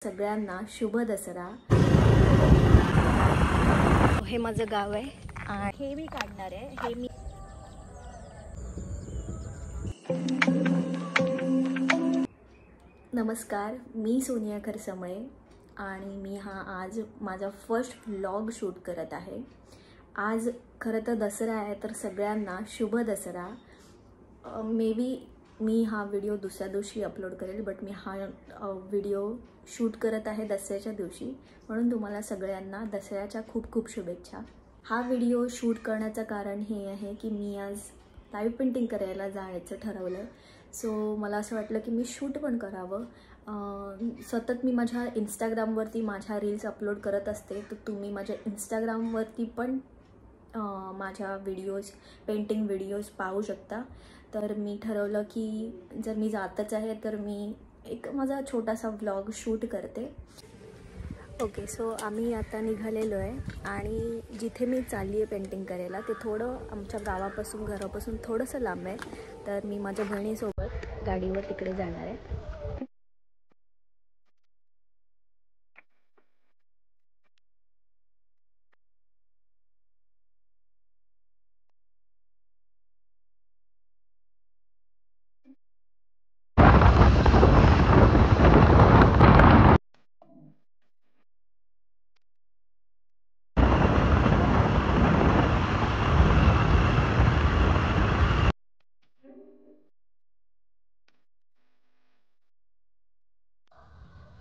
सगळ्यांना शुभ दसरा। हे माझं गाव आहे आणि हे मी काढणार आहे। हे मी नमस्कार, मी सोनिया खरसमळे आणि मी आज माझा फर्स्ट व्लॉग शूट करत आहे। आज खरं तर दसरा आहे, तर सगळ्यांना शुभ दसरा। मे बी मी हा व्हिडिओ दुसऱ्या दिवशी अपलोड करेल, बट मी हा व्हिडिओ शूट करत आहे दसऱ्याच्या दिवशी, म्हणून तुम्हाला सगळ्यांना दसऱ्याच्या खूप खूप शुभेच्छा। हा व्हिडिओ शूट करण्याचं कारण हे आहे की मी आज लाईव्ह पेंटिंग करायला जायचं ठरवलं। सो मला असं वाटलं की मी शूट पण करावं। सतत मी माझ्या इंस्टाग्रामवरती माझ्या रील्स अपलोड करत असते, तर तुम्ही माझ्या इंस्टाग्रामवरती पण माझ्या व्हिडिओज, पेंटिंग व्हिडिओज पाहू शकता। तर मी ठरवलं की जर मी जातच आहे तर मी एक माझा छोटासा व्लॉग शूट करते। ओके, सो आम्ही आता निघालेलो आहे आणि जिथे मी चालली आहे पेंटिंग करायला ते थोडं आमच्या गावापासून, घरापासून थोडंसं लांब आहे। तर मी माझ्या बहिणीसोबत गाडीवर तिकडे जाणार आहे।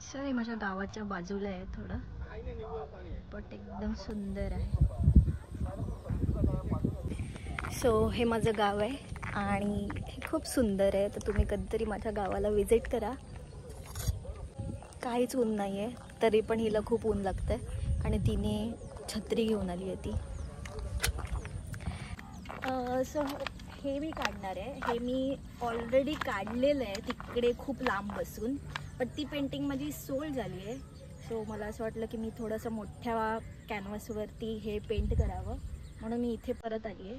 सर हे माझ्या गावाच्या बाजूला आहे थोडं, पण एकदम सुंदर आहे। सो हे माझं गाव आहे आणि हे खूप सुंदर आहे, तर तुम्ही कधीतरी माझ्या गावाला विजिट करा। काहीच ऊन नाही आहे, तरी पण हिला खूप ऊन लागतं आहे आणि तिने छत्री घेऊन आली आहे ती। सो हे मी काढणार आहे। हे मी ऑलरेडी काढलेलं आहे तिकडे खूप लांब बसून, पण ती पेंटिंग माझी सोल्ड झाली आहे। सो मला असं वाटलं की मी थोडंसं मोठ्या कॅनव्हासवरती हे पेंट करावं, म्हणून मी इथे परत आली आहे।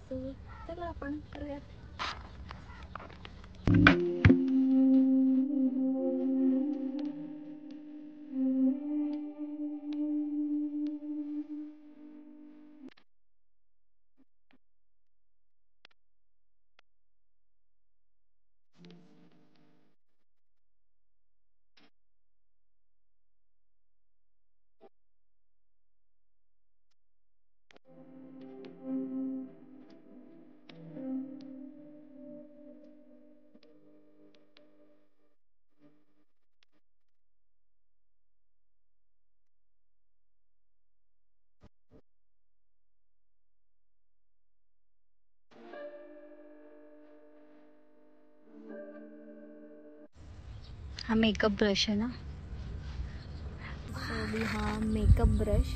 सो चला आपण करूयात। हा मेकअप ब्रश आहे ना, सो मी हा मेकअप ब्रश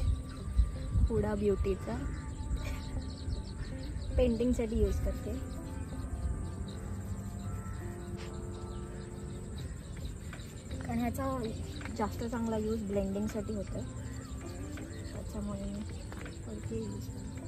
हुडा ब्युटीचा पेंटिंगसाठी यूज करते। कारण ह्याचा जास्त चांगला यूज ब्लेंडिंगसाठी होतो, त्याच्यामुळे मी यूज करते।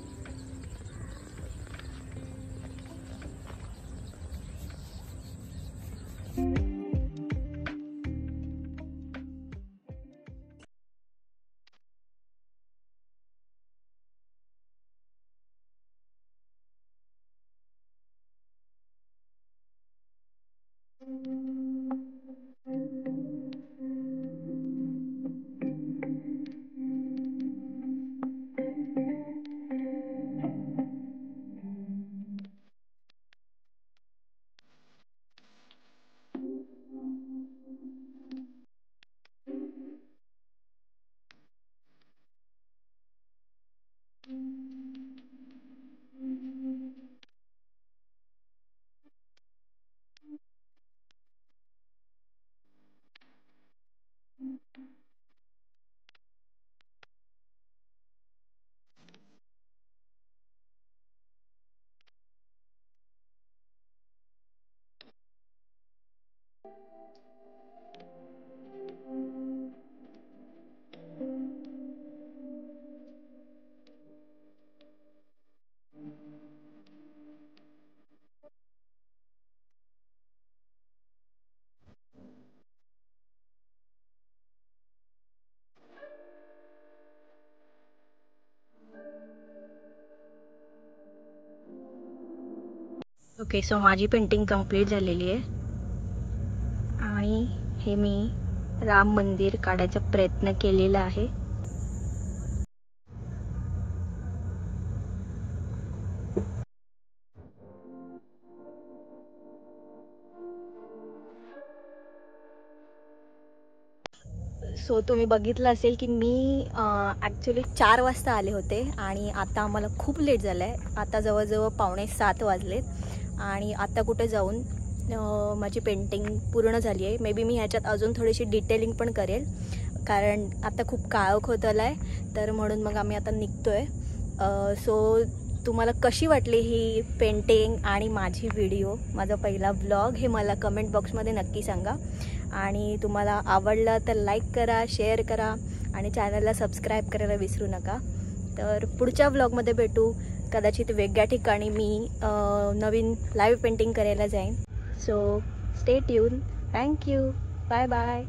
ओके, सो माझी पेंटिंग कंप्लीट झालेली आहे आणि हे मी राम मंदिर काढायचा प्रयत्न केलेला आहे. सो तुम्ही बघितलं असेल की मी ॲक्च्युली 4 वाजता आले होते आणि आता आम्हाला खूप लेट झालं आहे. आता जवळजवळ 6:45 वाजलेत आणि आता कुठे जाऊन माझी पेंटिंग पूर्ण झाली आहे. मे बी मी ह्याच्यात अजून थोडीशी डिटेलिंग पण करेल, कारण आता खूप काळोख होत आला आहे, तर म्हणून मग आम्ही आता निघतो आहे. सो तुम्हाला कशी वाटली ही पेंटिंग आणि माझी व्हिडिओ, माझा पहिला व्लॉग, हे मला कमेंट बॉक्समध्ये नक्की सांगा. आणि तुम्हाला आवडलं तर लाईक करा, शेअर करा आणि चॅनलला सबस्क्राईब करायला विसरू नका. तर पुढच्या व्लॉगमध्ये भेटू. कदाचित वेगळ्या ठिकाणी मी नवीन लाईव्ह पेंटिंग करायला जाईन. So stay tune. Thank you. Bye bye.